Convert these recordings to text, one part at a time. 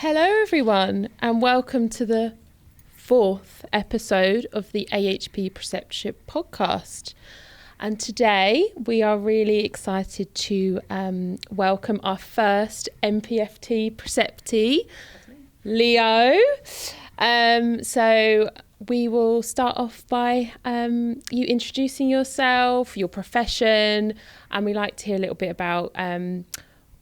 Hello everyone and welcome to the 4th episode of the AHP Preceptorship podcast. And today we are really excited to welcome our first MPFT preceptee, Leo. So we will start off by you introducing yourself, your profession, and we like to hear a little bit about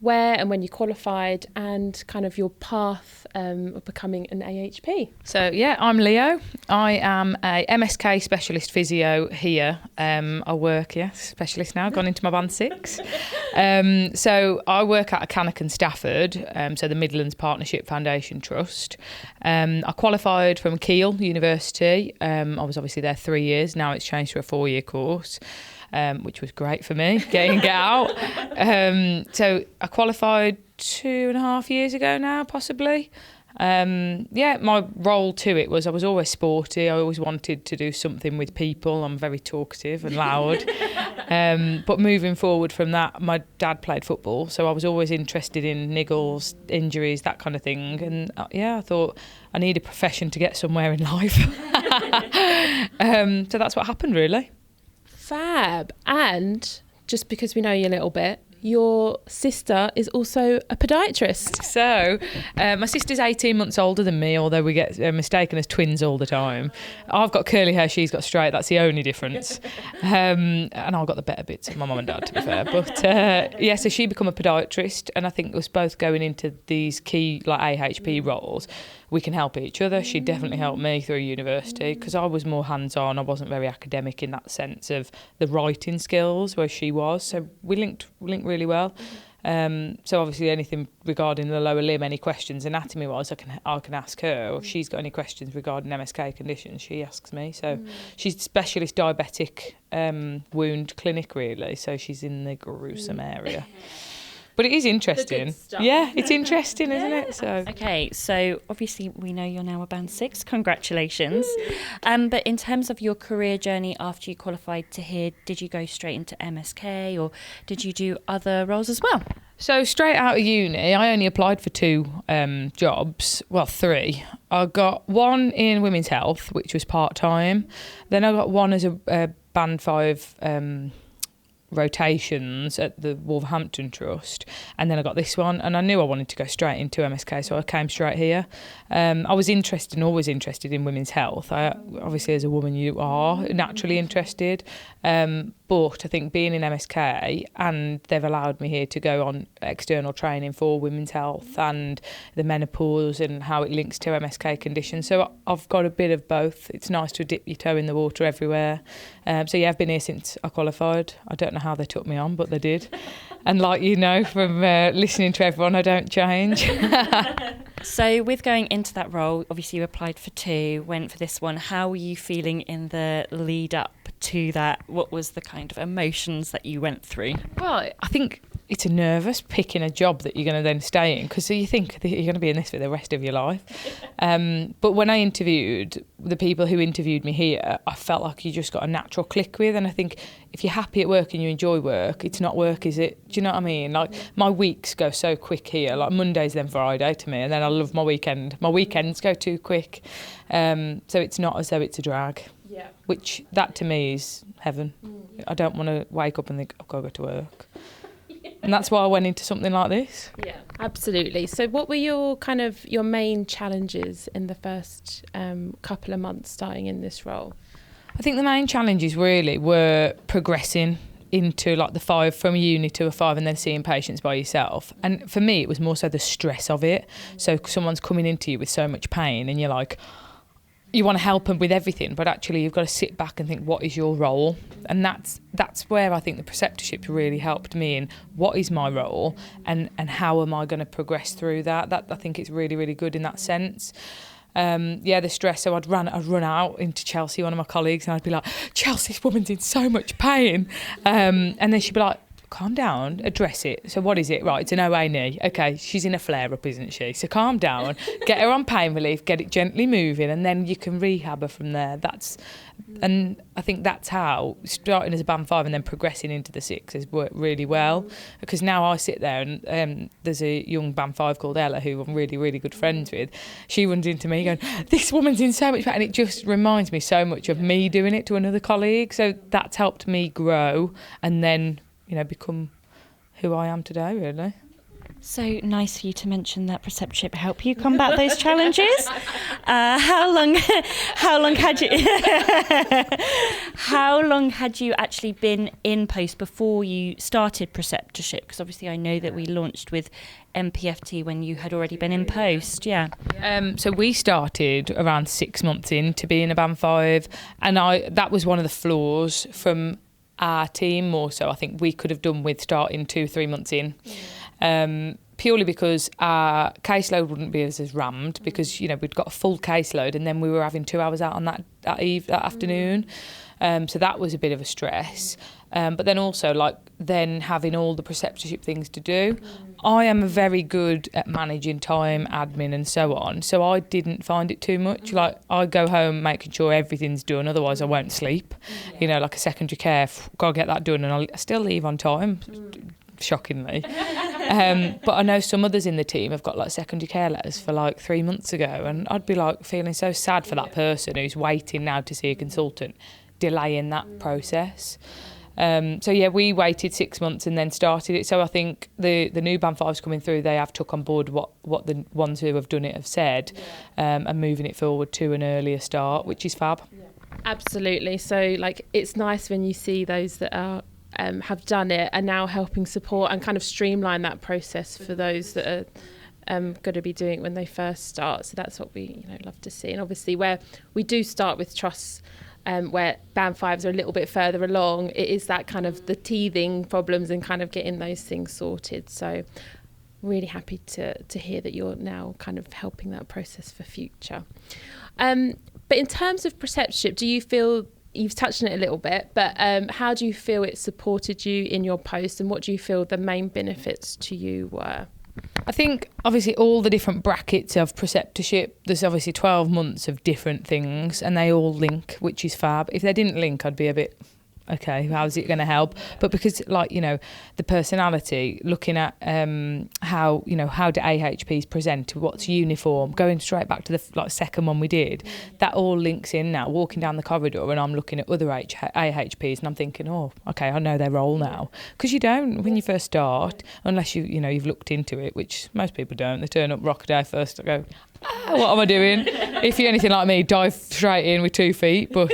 where and when you qualified and kind of your path of becoming an AHP. So I'm Leo. I am a MSK Specialist Physio here. I work, specialist now, gone into my band 6. So I work at a Cannock and Stafford, so the Midland Partnership Foundation Trust. I qualified from Keele University. I was obviously there 3 years. Now it's changed to a 4-year course. Which was great for me, get out. So I qualified 2.5 years ago now, possibly. My role to it was I was always sporty. I always wanted to do something with people. I'm very talkative and loud. But moving forward from that, my dad played football, so I was always interested in niggles, injuries, that kind of thing. And I thought I need a profession to get somewhere in life. So that's what happened, really. Fab. And just because we know you a little bit, your sister is also a podiatrist. So my sister's 18 months older than me, although we get mistaken as twins all the time. I've got curly hair, she's got straight. That's the only difference. And I've got the better bits of my mum and dad, to be fair. But so she become a podiatrist, and I think us both going into these key AHP roles, we can help each other. She definitely helped me through university because I was more hands-on. I wasn't very academic in that sense of the writing skills, where she was. So we linked really well. So obviously anything regarding the lower limb, any questions anatomy-wise, I can ask her. Or if she's got any questions regarding MSK conditions, she asks me. So she's a specialist diabetic wound clinic, really. So she's in the gruesome area. But it is interesting. Yeah, it's interesting, isn't it? So okay, so obviously we know you're now a band 6. Congratulations. But in terms of your career journey after you qualified to here, did you go straight into MSK or did you do other roles as well? So straight out of uni, I only applied for 2 jobs. Well, 3. I got one in women's health, which was part-time. Then I got one as a band 5 rotations at the Wolverhampton Trust, and then I got this one, and I knew I wanted to go straight into MSK, so I came straight here. I was always interested in women's health. Obviously as a woman you are naturally interested, but I think being in MSK, and they've allowed me here to go on external training for women's health and the menopause and how it links to MSK conditions, so I've got a bit of both. It's nice to dip your toe in the water everywhere. I've been here since I qualified. I don't know how they took me on, but they did. And from listening to everyone, I don't change. So with going into that role, obviously you applied for 2, went for this one. How were you feeling in the lead up to that? What was the kind of emotions that you went through? Well, I think it's nervous picking a job that you're going to then stay in, because you think that you're going to be in this for the rest of your life. But when I interviewed the people who interviewed me here, I felt like you just got a natural click with. And I think if you're happy at work and you enjoy work, it's not work, is it? Do you know what I mean? My weeks go so quick here, like Monday's then Friday to me, and then I love my weekend. My weekends go too quick. So it's not as though it's a drag. Yeah. Which that to me is heaven. I don't want to wake up and think I've got to go to work. And that's why I went into something like this. Yeah, absolutely. So what were your main challenges in the first couple of months starting in this role? I think the main challenges really were progressing into the 5 from uni to a 5 and then seeing patients by yourself. And for me, it was more so the stress of it. So someone's coming into you with so much pain and you're like, you want to help them with everything, but actually you've got to sit back and think, what is your role? And that's where I think the preceptorship really helped me in what is my role and how am I going to progress through that. That I think it's really, really good in that sense. The stress. So I'd run out into Chelsea, one of my colleagues, and I'd be like, Chelsea, this woman's in so much pain. And then she'd be like, calm down, address it. So what is it? Right, it's an OA knee. Okay, she's in a flare-up, isn't she? So calm down, get her on pain relief, get it gently moving, and then you can rehab her from there. And I think that's how starting as a band 5 and then progressing into the 6 has worked really well, because now I sit there and there's a young band 5 called Ella who I'm really, really good friends with. She runs into me going, this woman's in so much pain, and it just reminds me so much of me doing it to another colleague. So that's helped me grow and then, become who I am today, really. So nice for you to mention that preceptorship help you combat those challenges. How long had you actually been in post before you started preceptorship? Because obviously I know that we launched with MPFT when you had already been in post. Yeah. So we started around 6 months into being a band 5, and that was one of the flaws from our team more so. I think we could have done with starting 2-3 months in. Purely because our caseload wouldn't be as rammed, because we'd got a full caseload and then we were having 2 hours out on that afternoon, so that was a bit of a stress. But then also then having all the preceptorship things to do. I am very good at managing time, admin and so on, so I didn't find it too much. I go home making sure everything's done, otherwise I won't sleep. Like a secondary care, gotta get that done, and I still leave on time, shockingly. But I know some others in the team have got secondary care letters for 3 months ago, and I'd be feeling so sad for that person who's waiting now to see a consultant, delaying that process. We waited 6 months and then started it. So I think the new band 5s coming through, they have took on board what the ones who have done it have said, and moving it forward to an earlier start, which is fab. Absolutely. So it's nice when you see those that are have done it and now helping support and kind of streamline that process for those that are going to be doing it when they first start. So that's what we love to see. And obviously where we do start with trusts, where band 5s are a little bit further along, it is that kind of the teething problems and kind of getting those things sorted. So really happy to hear that you're now kind of helping that process for future. But in terms of preceptorship, do you feel, you've touched on it a little bit, but how do you feel it supported you in your post, and what do you feel the main benefits to you were? I think obviously all the different brackets of preceptorship, there's obviously 12 months of different things and they all link, which is fab. If they didn't link, I'd be a bit, okay, how's it going to help? But because the personality, looking at how do AHPs present, what's uniform, going straight back to the second one we did, that all links in now. Walking down the corridor and I'm looking at other AHPs and I'm thinking, oh, okay, I know their role now. Because you don't when you first start, unless you've looked into it, which most people don't. They turn up rock a day first, I go, what am I doing? If you're anything like me, dive straight in with 2 feet. But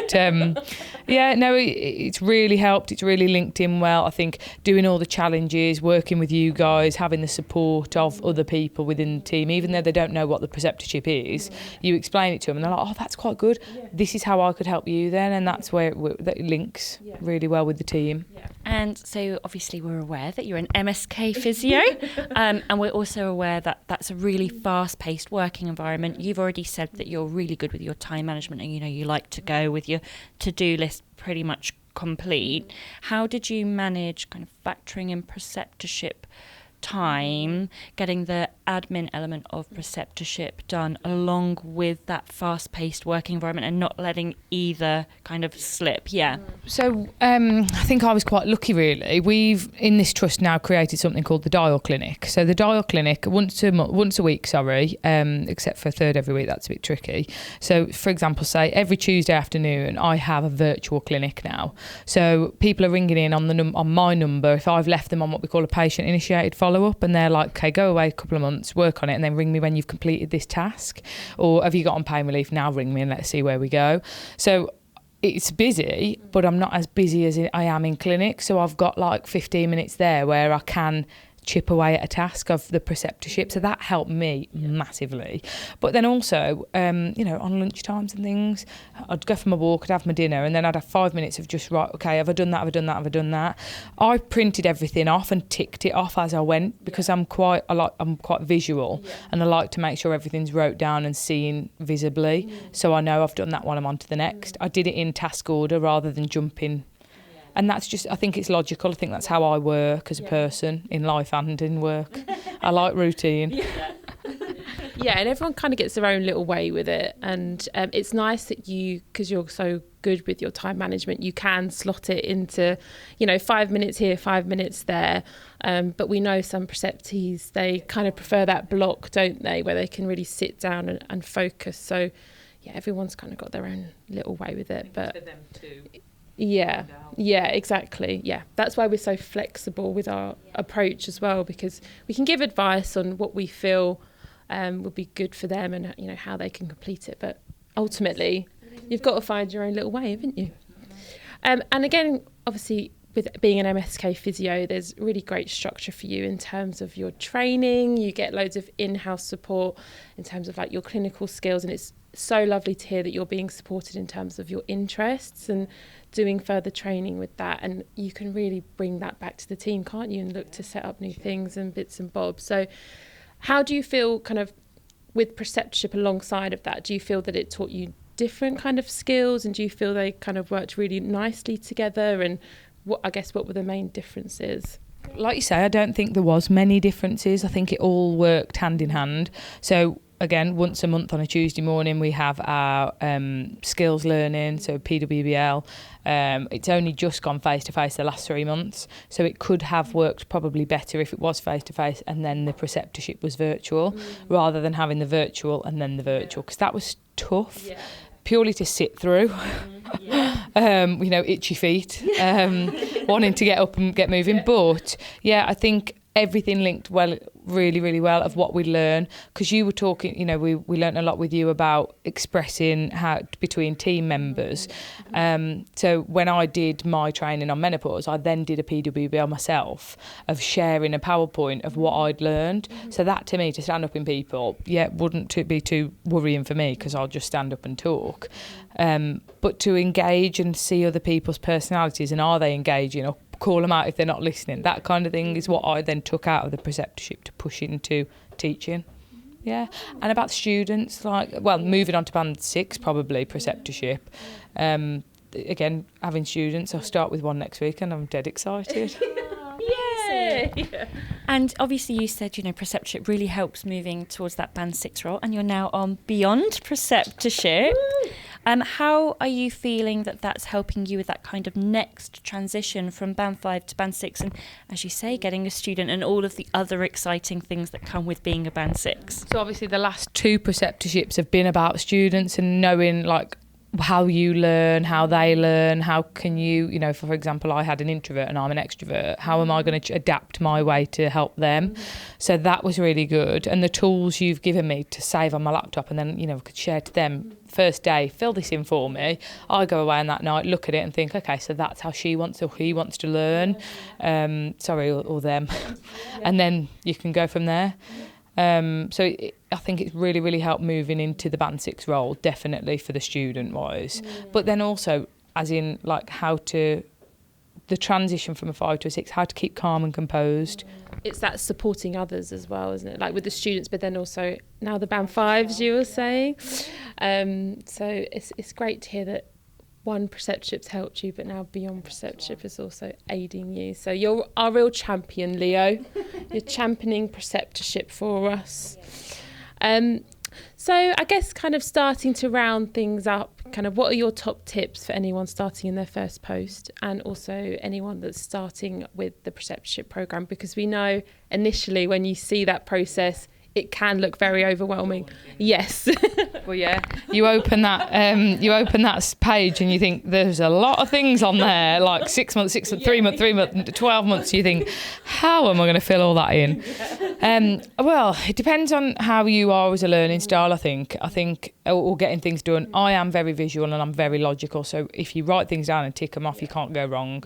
it's really helped. It's really linked in well. I think doing all the challenges, working with you guys, having the support of other people within the team, even though they don't know what the preceptorship is, you explain it to them and they're like, oh, that's quite good. This is how I could help you then. And that's where that links really well with the team. And so obviously we're aware that you're an MSK Physio, and we're also aware that that's a really fast-paced working environment. You've already said that you're really good with your time management and you like to go with your to-do list pretty much complete. How did you manage kind of factoring in preceptorship time, getting the admin element of preceptorship done along with that fast-paced working environment and not letting either kind of slip? So I think I was quite lucky really. We've in this trust now created something called the Dial Clinic. So the Dial Clinic once a week, except for a third every week, that's a bit tricky. So for example, say every Tuesday afternoon I have a virtual clinic now. So people are ringing in on my number if I've left them on what we call a patient initiated follow-up, and they're like, okay, go away a couple of months, work on it, and then ring me when you've completed this task. Or have you got on pain relief? Now ring me and let's see where we go. So it's busy, but I'm not as busy as I am in clinic. So I've got 15 minutes there where I can chip away at a task of the preceptorship. So that helped me massively. But then also, on lunchtimes and things, I'd go for my walk, I'd have my dinner, and then I'd have 5 minutes of just, right, okay, have I done that? I printed everything off and ticked it off as I went, because I'm quite visual, and I like to make sure everything's wrote down and seen visibly. So I know I've done that one, I'm on to the next. I did it in task order rather than jumping And that's just, I think it's logical. I think that's how I work as a person in life and in work. I like routine. Yeah, and everyone kind of gets their own little way with it. And it's nice that you, because you're so good with your time management, you can slot it into, 5 minutes here, 5 minutes there. But we know some preceptees, they kind of prefer that block, don't they, where they can really sit down and focus. So, yeah, everyone's kind of got their own little way with it. But for them too. Yeah, exactly. Yeah, that's why we're so flexible with our approach as well, because we can give advice on what we feel would be good for them and how they can complete it. But ultimately, you've got to find your own little way, haven't you? And again, obviously, with being an MSK Physio, there's really great structure for you in terms of your training. You get loads of in-house support in terms of like your clinical skills, and it's so lovely to hear that you're being supported in terms of your interests and doing further training with that. And you can really bring that back to the team, can't you, and look to set up new things and bits and bobs. So how do you feel kind of with preceptorship alongside of that? Do you feel that it taught you different kind of skills, and do you feel they kind of worked really nicely together? And what were the main differences? Like you say, I don't think there was many differences. I think it all worked hand in hand. So again, once a month on a Tuesday morning, we have our skills learning, so PWBL. It's only just gone face-to-face the last 3 months, so it could have worked probably better if it was face-to-face and then the preceptorship was virtual, rather than having the virtual and then the virtual, because that was tough, purely to sit through. Itchy feet, wanting to get up and get moving. But yeah, I think everything linked really, really well of what we learn, because you were talking, we learned a lot with you about expressing how between team members. So when I did my training on menopause, I then did a PWBL myself of sharing a PowerPoint of what I'd learned. So that, to me, to stand up in people, wouldn't be too worrying for me, because I'll just stand up and talk. But to engage and see other people's personalities, and are they engaging, or call them out if they're not listening, that kind of thing is what I then took out of the preceptorship to push into teaching. And about students, moving on to band 6, probably preceptorship. Again, having students, I'll start with one next week and I'm dead excited. Yay! And obviously you said, preceptorship really helps moving towards that band 6 role, and you're now on Beyond Preceptorship. How are you feeling that that's helping you with that kind of next transition from band 5 to band 6, and, as you say, getting a student and all of the other exciting things that come with being a band 6? So obviously the last 2 preceptorships have been about students and knowing how you learn, how they learn, how can you, for example, I had an introvert and I'm an extrovert. How am I going to adapt my way to help them? So that was really good. And the tools you've given me to save on my laptop and then, could share to them. First day, fill this in for me. I go away on that night, look at it and think, okay, so that's how she wants or he wants to learn. Or them. And then you can go from there. I think it's really, really helped moving into the band 6 role, definitely for the student wise. But then also, as in the transition from a 5 to a 6, how to keep calm and composed. It's that supporting others as well, isn't it? Like with the students, but then also now the band 5s, you were saying. So it's great to hear that one preceptorship's helped you, but now Beyond Preceptorship is also aiding you. So you're our real champion, Leo. You're championing preceptorship for us. So I guess kind of starting to round things up, kind of what are your top tips for anyone starting in their first post, and also anyone that's starting with the preceptorship programme? Because we know initially when you see that process, it can look very overwhelming. Yes. Well, yeah. You open that page and you think there's a lot of things on there, like 6 months, 3 months, 12 months. You think, how am I going to fill all that in? Well, it depends on how you are as a learning style, I think, or getting things done. I am very visual and I'm very logical. So if you write things down and tick them off, you can't go wrong.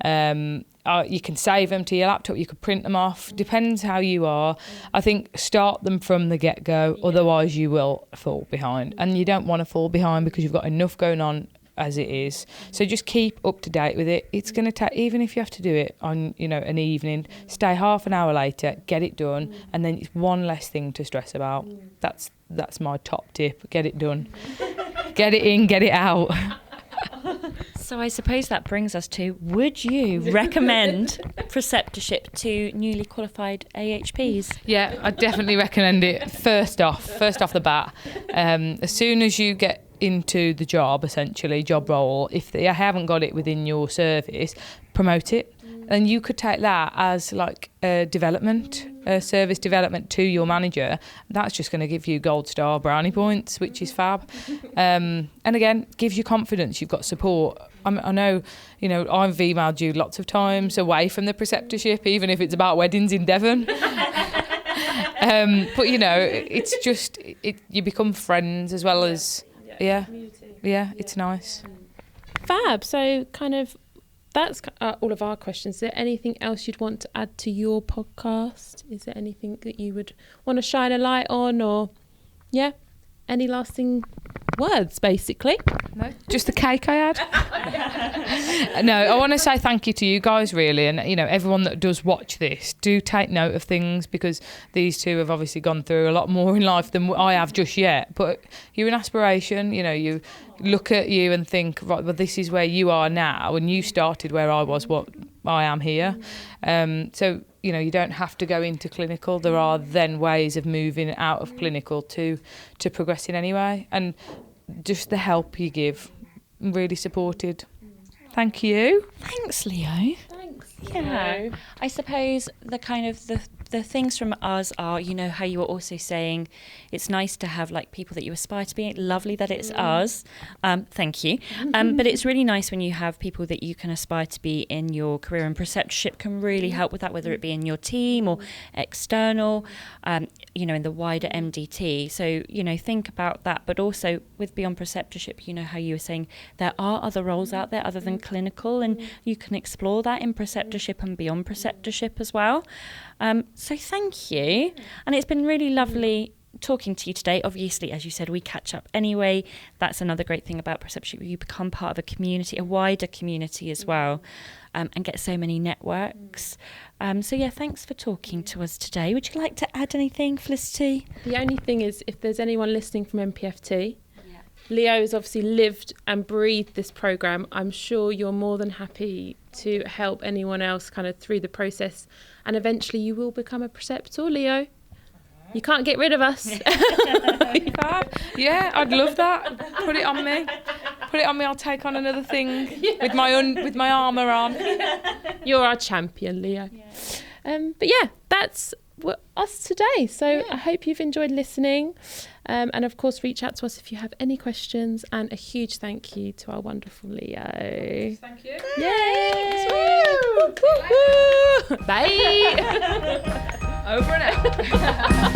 You can save them to your laptop, you could print them off, depends how you are. I think start them from the get-go, otherwise you will fall behind, and you don't want to fall behind because you've got enough going on as it is. So just keep up to date with it. It's going to take, even if you have to do it on an evening, stay half an hour later, get it done, and then it's one less thing to stress about. That's my top tip. Get it done. Get it in, get it out. So I suppose that brings us to, would you recommend preceptorship to newly qualified AHPs? Yeah, I definitely recommend it. First off the bat, as soon as you get into the job, essentially, job role, if they haven't got it within your service, promote it. And you could take that as like a service development to your manager. That's just going to give you gold star brownie points, which is fab. And again, gives you confidence. You've got support. I know, I've emailed you lots of times away from the preceptorship, even if it's about weddings in Devon. But it's just you become friends as well as it's nice. Fab. So kind of. That's all of our questions. Is there anything else you'd want to add to your podcast? Is there anything that you would want to shine a light on, or any lasting words, basically? No, just the cake I had. No, I want to say thank you to you guys, really, and everyone that does watch this, do take note of things, because these two have obviously gone through a lot more in life than I have just yet. But you're an aspiration. You look at you and think, right, well, this is where you are now, and you started where I was, what I am here. So you don't have to go into clinical. There are then ways of moving out of clinical to progressing anyway, and just the help you give, really supported. Thank you. Thanks, Leo. Thanks. Yeah, I suppose the kind of the things from us are, how you were also saying it's nice to have like people that you aspire to be. Lovely that it's us. Thank you. But it's really nice when you have people that you can aspire to be in your career, and preceptorship can really help with that, whether it be in your team or external, in the wider MDT. So, think about that. But also with Beyond Preceptorship, how you were saying there are other roles out there other than clinical, and you can explore that in preceptorship and beyond preceptorship as well. So thank you. And it's been really lovely talking to you today. Obviously, as you said, we catch up anyway. That's another great thing about preceptorship. You become part of a community, a wider community as well, and get so many networks. Thanks for talking to us today. Would you like to add anything, Felicity? The only thing is, if there's anyone listening from MPFT, Leo has obviously lived and breathed this programme. I'm sure you're more than happy to help anyone else kind of through the process, and eventually you will become a preceptor, Leo. You can't get rid of us. Yeah, I'd love that. Put it on me. I'll take on another thing with my armour on. You're our champion, Leo. But that's us today. So I hope you've enjoyed listening. And of course, reach out to us if you have any questions. And a huge thank you to our wonderful Leo. Thank you. Yay! Bye. Over and out.